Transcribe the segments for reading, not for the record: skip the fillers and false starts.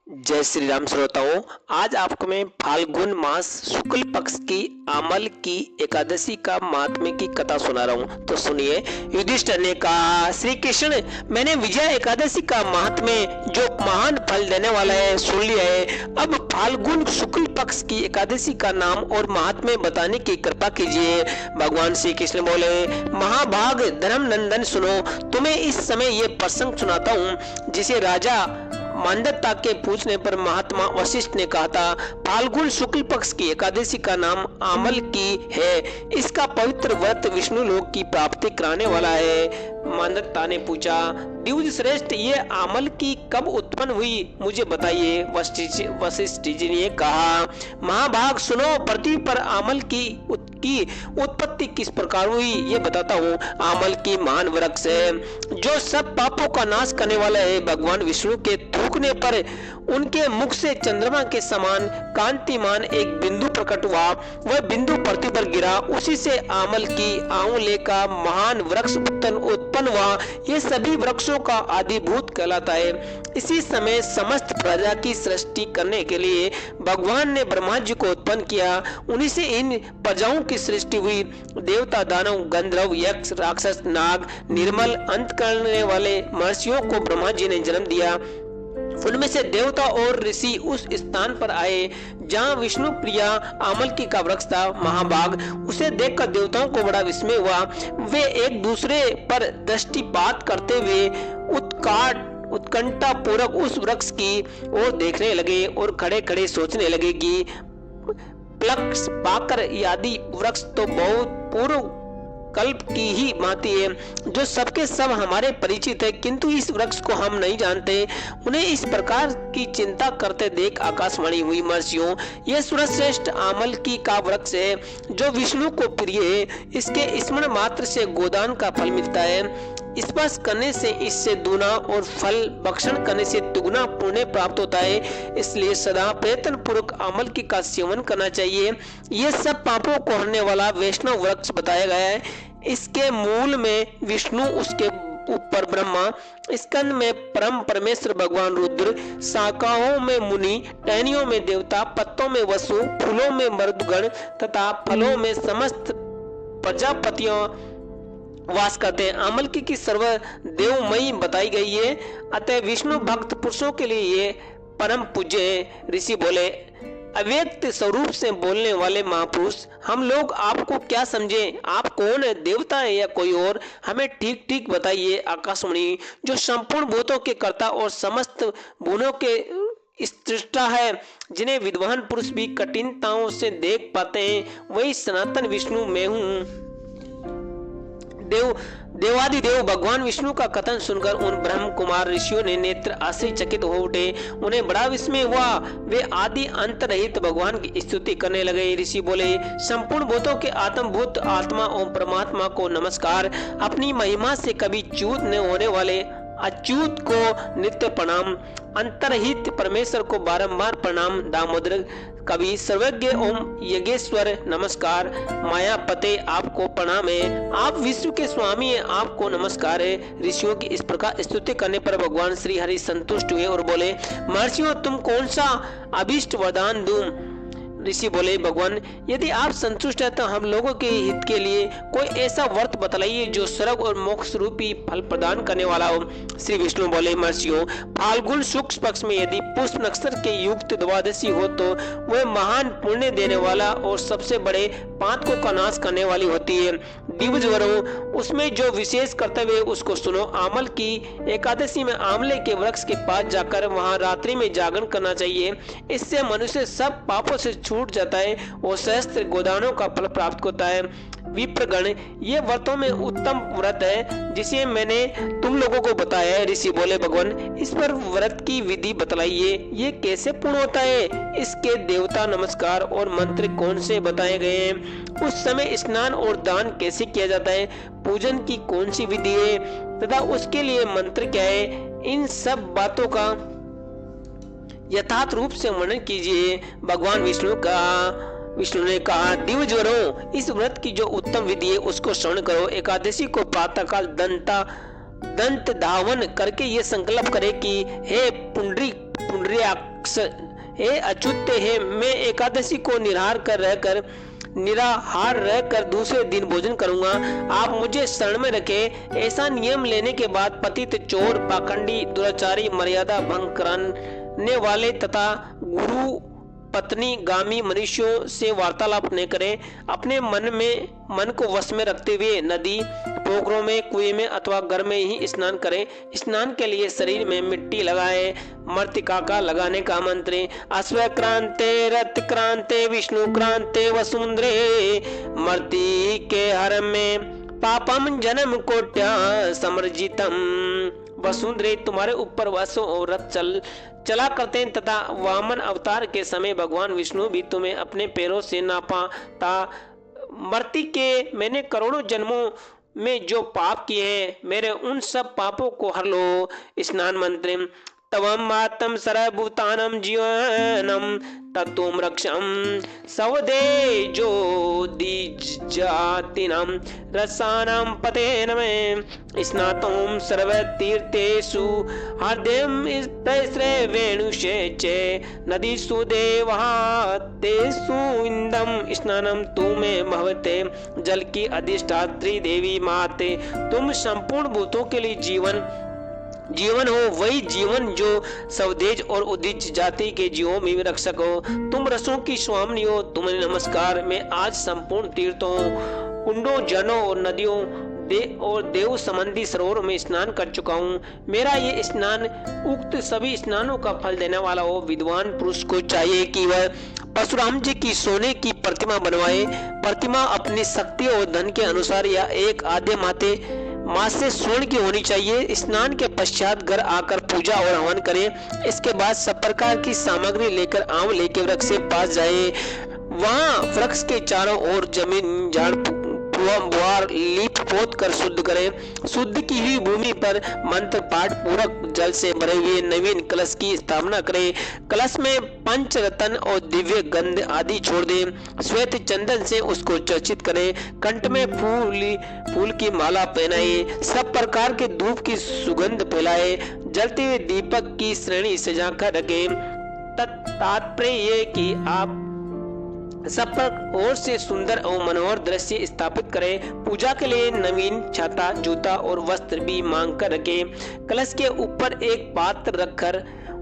जय श्री राम श्रोताओं। आज आपको मैं फाल्गुन मास शुक्ल पक्ष की अमल की एकादशी का महात्म्य की कथा सुना रहा हूँ। तो सुनिए। युधिष्ठिर ने कहा, श्री कृष्ण, मैंने विजया एकादशी का महात्म्य जो महान फल देने वाला है सुन लिया है। अब फाल्गुन शुक्ल पक्ष की एकादशी का नाम और महात्म्य बताने की कृपा कीजिए। भगवान श्री कृष्ण बोले, महाभाग धर्म नंदन, सुनो, तुम्हें इस समय ये प्रसंग सुनाता हूँ जिसे राजा मांदता के पूछने पर महात्मा वशिष्ठ ने कहा था। फाल्गुन शुक्ल पक्ष की एकादशी का नाम आमल की है। इसका पवित्र व्रत विष्णु लोक की प्राप्ति कराने वाला है। मांदता ने पूछा, द्विज श्रेष्ठ, ये आमल की कब उत्पन्न हुई, मुझे बताइए। वशिष्ठ जी ने कहा, महाभाग सुनो, पृथ्वी पर आमल की उत्पत्ति किस प्रकार हुई ये बताता हूँ। आमल की महान वृक्ष है जो सब पापों का नाश करने वाला है। भगवान विष्णु के थूकने पर उनके मुख से चंद्रमा के समान कांतिमान एक बिंदु प्रकट हुआ। वह बिंदु पृथ्वी पर गिरा। उसी से आमल की आंवले का महान वृक्ष उत्पन्न हुआ। ये सभी वृक्षों का आदिभूत कहलाता है। इसी समय समस्त प्रजा की सृष्टि करने के लिए भगवान ने ब्रह्मा जी को उत्पन्न किया। उन्हीं से इन प्रजाओं की सृष्टि हुई। देवता, दानव, गंधर्व, यक्ष, राक्षस, नाग, निर्मल अंत करने वाले महर्षियों को ब्रह्मा जी ने जन्म दिया। उनमें से देवता और ऋषि उस स्थान पर आए जहाँ विष्णु प्रिया आमलकी का वृक्ष था। महाभाग, उसे देखकर देवताओं को बड़ा विस्मय हुआ। वे एक दूसरे पर दृष्टिपात करते हुए उत्कंठा पूर्वक उस वृक्ष की ओर देखने लगे और खड़े खड़े सोचने लगे कि प्लक्स पाकर आदि वृक्ष तो बहुत पूर्व कल्प की ही भांति है, जो सबके सब हमारे परिचित है, किंतु इस वृक्ष को हम नहीं जानते। उन्हें इस प्रकार की चिंता करते देख आकाशवाणी हुई, महर्षियों, यह सर्वश्रेष्ठ आमल की का वृक्ष है जो विष्णु को प्रिय है। इसके स्मरण मात्र से गोदान का फल मिलता है। स्पर्श करने से इससे दूना और फल भक्षण करने से दुगुना पुण्य प्राप्त होता है। इसलिए सदा प्रयत्न पूर्वक आमल की का सेवन करना चाहिए। ये सब पापों को हरने वाला वैष्णव वृक्ष बताया गया है। इसके मूल में विष्णु, उसके ऊपर ब्रह्मा, स्कंद में परम परमेश्वर भगवान रुद्र, शाखाओं में मुनि, टहनियों में देवता, पत्तों में वसु, फूलों में मरुदगण तथा फलों में समस्त प्रजापतियों वास करते हैं। आमल की सर्व देवमयी बताई गई है। अतः विष्णु भक्त पुरुषों के लिए ये परम पूज्य है। ऋषि बोले, अव्यक्त स्वरूप से बोलने वाले महापुरुष, हम लोग आपको क्या समझे? आप कौन है, देवता है या कोई और? हमें ठीक ठीक बताइए। आकाशवाणी, जो संपूर्ण भूतों के कर्ता और समस्त भुवनों के सृष्टा है, जिन्हें विद्वान पुरुष भी कठिनताओं से देख पाते हैं, वही सनातन विष्णु मैं हूँ। देवादिदेव भगवान विष्णु का कथन सुनकर उन ब्रह्म कुमार ऋषियों ने नेत्र आश्चर्यचकित हो उठे। उन्हें बड़ा विस्मय हुआ। वे आदि अंत रहित भगवान की स्तुति करने लगे। ऋषि बोले, संपूर्ण भूतों के आत्मभूत आत्मा ओम परमात्मा को नमस्कार। अपनी महिमा से कभी च्युत न होने वाले अच्युत को नित्य प्रणाम। अंतरहित परमेश्वर को बारंबार प्रणाम। दामोदर कवि सर्वज्ञ ओम यज्ञेश्वर नमस्कार। माया पते, आपको प्रणाम है। आप विश्व के स्वामी हैं, आपको नमस्कार है। ऋषियों की इस प्रकार स्तुति करने पर भगवान श्री हरि संतुष्ट हुए और बोले, महर्षियों, तुम कौन सा अभीष्ट वरदान दूं? ऋषि बोले, भगवान, यदि आप संतुष्ट है तो हम लोगों के हित के लिए कोई ऐसा व्रत बतलाइए जो स्वर्ग और मोक्ष रूपी फल प्रदान करने वाला हो। श्री विष्णु बोले, महर्षियों, फाल्गुन शुक्ल पक्ष में यदि पुष्प नक्षत्र के युक्त द्वादशी हो तो वह महान पुण्य देने वाला और सबसे बड़े पातकों का नाश करने वाली होती है। दिवज वरों, उसमें जो विशेष कर्तव्य है उसको सुनो। आमल की एकादशी में आंवले के वृक्ष के पास जाकर वहां रात्रि में जागरण करना चाहिए। इससे मनुष्य सब पापों से छूट जाता है और सहस्त्र गोदानों का फल प्राप्त होता है। विप्रगण, ये व्रतों में उत्तम व्रत है जिसे मैंने तुम लोगों को बताया है। ऋषि बोले, भगवान, इस पर व्रत की विधि बतलाइए, ये कैसे पूर्ण होता है? इसके देवता, नमस्कार और मंत्र कौन से बताए गए हैं? उस समय स्नान और दान कैसे किया जाता है? पूजन की कौन सी विधि है तथा उसके लिए मंत्र क्या है? इन सब बातों का यथार्थ रूप से वर्णन कीजिए। भगवान विष्णु ने कहा, दिवज्वरों, इस व्रत की जो उत्तम विधि है उसको श्रवण करो। एकादशी को प्रातःकाल दंत धावन करके ये संकल्प करे कि हे पुंडरीक वृक्ष, हे अच्युत, हे मैं एकादशी को निराहार रहकर दूसरे दिन भोजन करूंगा। आप मुझे शरण में रखें। ऐसा नियम लेने के बाद पतित, चोर, पाखंडी, दुराचारी, मर्यादा भंग करने वाले तथा गुरु पत्नी गामी मनुष्यों से वार्तालाप न करें। अपने मन को वश में रखते हुए नदी, पोखरों में, कुएं में अथवा घर में ही स्नान करें। स्नान के लिए शरीर में मिट्टी लगाएं। मृत्तिका का लगाने का मंत्र, अश्वक्रांते रथक्रांते विष्णुक्रांते वसुंधरे मर्ति के हर में पापम जन्म कोट्या समर्जितम। वसुंधरे, तुम्हारे ऊपर वसु और रथ चला करते हैं तथा वामन अवतार के समय भगवान विष्णु भी तुम्हें अपने पैरों से नापा था। मर्ति के, मैंने करोड़ों जन्मों में जो पाप किए हैं, मेरे उन सब पापों को हर लो। स्नान मंत्र, तवम मातम सर्वभूतानां जीवनम तत्वम रक्षम सवदे जो दिजातिनां रसानां पते नमे स्नातों सर्वतीर्थेषु हृदयं वेणुषे चे नदीषु देवहातेषु इंदम स्नानम तुमे भवते। जल की अधिष्ठात्री देवी माते, तुम संपूर्ण भूतों के लिए जीवन हो, वही जीवन जो स्वदेज और उद्दिज जाति के जीवों में भी रक्षक हो। तुम रसों की स्वामिनी हो, तुम्हें नमस्कार। मैं आज संपूर्ण तीर्थों, कुंडों, झरनों और नदियों और देव संबंधी सरोवरों में स्नान कर चुका हूँ। मेरा ये स्नान उक्त सभी स्नानों का फल देने वाला हो। विद्वान पुरुष को चाहिए कि वह परशुराम जी की सोने की प्रतिमा बनवाए। प्रतिमा अपनी शक्ति और धन के अनुसार या एक आधे मास से स्वर्ण की होनी चाहिए। स्नान के पश्चात घर आकर पूजा और हवन करें। इसके बाद सब प्रकार की सामग्री लेकर आंवले के वृक्ष के पास जाए। वहाँ वृक्ष के चारों ओर जमीन झाड़ बुआर लीप पोत कर शुद्ध करें। शुद्ध की हुई भूमि पर मंत्र पाठ पूरक जल से भरे हुए नवीन कलश की स्थापना करें। कलश में पंच रतन और दिव्य गंध आदि छोड़ दें। श्वेत चंदन से उसको चर्चित करें। कंठ में फूल की माला पहनाए। सब प्रकार के धूप की सुगंध फैलाए। जलते हुए दीपक की श्रेणी सजाकर रखें। तात्पर्य ये कि आप सब पर ओर से सुंदर और मनोहर दृश्य स्थापित करें। पूजा के लिए नवीन छाता, जूता और वस्त्र भी मांग कर रखें। कलश के ऊपर एक पात्र रखकर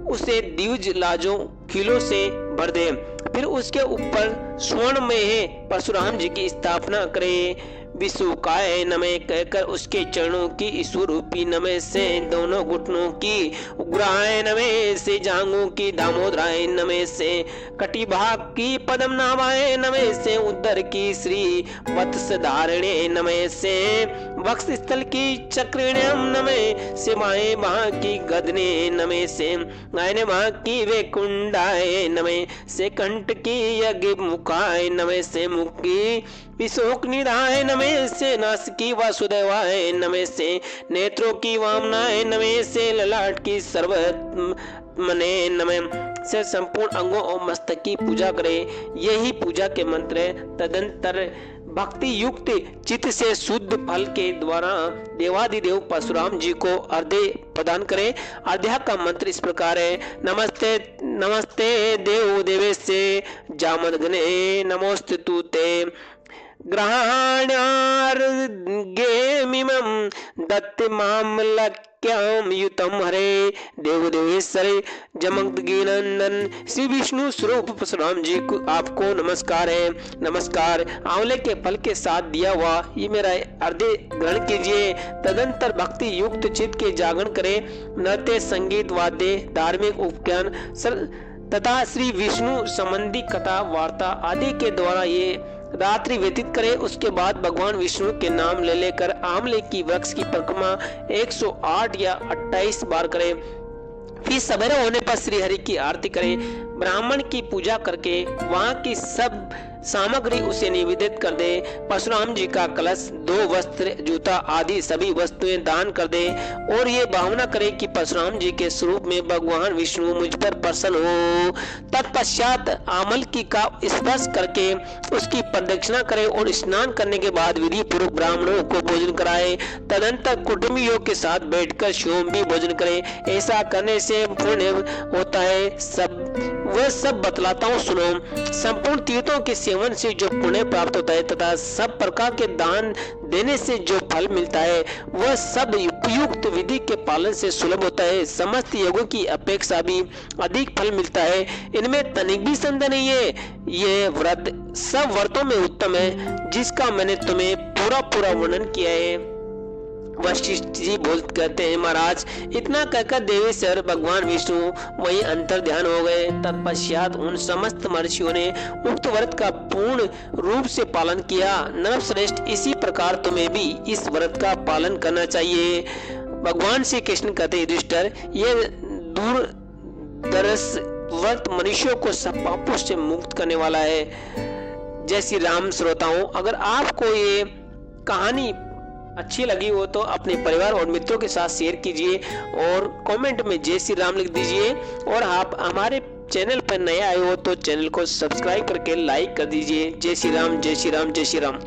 उसे द्विज लाजों खीलों से भर दें। फिर उसके ऊपर स्वर्ण में परशुराम जी की स्थापना करें। विशुकाय नमः कहकर उसके चरणों की स्वरूपी नमः से दोनों घुटनों की, उग्राय नमः से जांघों की, दामोदराय नमः से कटिभाग की, पद्म नामाय नमः से उदर की, श्री वत्स धारणे नमः से वक्ष स्थल की, चक्रिण्यम नमः से माए माँ की, गदने नमः से गायने माँ की, वेकुंडाय नमः से कंठ की, यज्ञ मुखाय नमः से मुख की, विशोक निधाय नमः से नासिकी, वासुदेवाय नमः से नेत्रों की, वामनाय नमः से ललाट की, सर्व मने नमः से संपूर्ण अंगों और मस्तक की पूजा करें। यही पूजा के मंत्र है। तदंतर भक्ति युक्त चित्त से शुद्ध फल के द्वारा देवादिदेव परशुराम जी को अर्घ्य प्रदान करें। अर्घ्य का मंत्र इस प्रकार है। नमस्ते नमस्ते देव देवेशे जामदग्ने नमोस्तुते ते ग्रहणार्घ्यमिमं दत्तमामलक्ष्यं युतं हरे देवदेवेश्वरे जमदग्निनंदन श्री विष्णु स्वरूप परशुराम जी को आपको नमस्कार है। नमस्कार। आंवले के फल के साथ दिया हुआ ये मेरा अर्घ्य ग्रहण कीजिए। तदंतर भक्ति युक्त चित्त के जागरण करें। नृत्य, संगीत, वाद्य, धार्मिक उपज्ञान तथा श्री विष्णु संबंधी कथा, वार्ता आदि के द्वारा ये रात्रि व्यतीत करें। उसके बाद भगवान विष्णु के नाम ले लेकर आंवले की वृक्ष की परिक्रमा 108 या 28 बार करें। फिर सवेरे होने पर श्री हरि की आरती करें। ब्राह्मण की पूजा करके वहाँ की सब सामग्री उसे निवेदित कर दे। परशुराम जी का कलश, 2 वस्त्र, जूता आदि सभी वस्तुएं दान कर दे और ये भावना करे कि परशुराम जी के स्वरूप में भगवान विष्णु मुझ पर प्रसन्न हो। तत्पश्चात आमलकी का स्पर्श करके उसकी प्रदक्षिणा करे और स्नान करने के बाद विधि पूर्वक ब्राह्मणों को भोजन कराए। तदंतर कुटुंबियों के साथ बैठकर स्वयं भी भोजन करे। ऐसा करने से पुण्य होता है, वह सब बतलाता हूँ सुनो। संपूर्ण तीर्थों के सेवन से जो पुण्य प्राप्त होता है तथा सब प्रकार के दान देने से जो फल मिलता है वह सब उपयुक्त विधि के पालन से सुलभ होता है। समस्त योगों की अपेक्षा भी अधिक फल मिलता है, इनमें तनिक भी संदेह नहीं है। ये व्रत सब व्रतों में उत्तम है जिसका मैंने तुम्हें पूरा वर्णन किया है। वशिष्ठ जी कहते हैं, महाराज इतना कहकर देवेश्वर भगवान विष्णु वहीं अंतर ध्यान हो गए। तत्पश्चात उन समस्त महर्षियों ने उक्त व्रत का पूर्ण रूप से पालन किया। नरश्रेष्ठ, इसी प्रकार तुम्हें भी इस व्रत का पालन करना चाहिए। भगवान श्री कृष्ण कहते युधिष्ठिर, ये दूरदर्श व्रत मनुष्यों को सब पापों से मुक्त करने वाला है। जय श्री राम। श्रोताओं, अगर आपको ये कहानी अच्छी लगी हो तो अपने परिवार और मित्रों के साथ शेयर कीजिए और कमेंट में जय श्री राम लिख दीजिए। और आप हमारे चैनल पर नए आए हो तो चैनल को सब्सक्राइब करके लाइक कर दीजिए। जय श्री राम, जय श्री राम, जय श्री राम।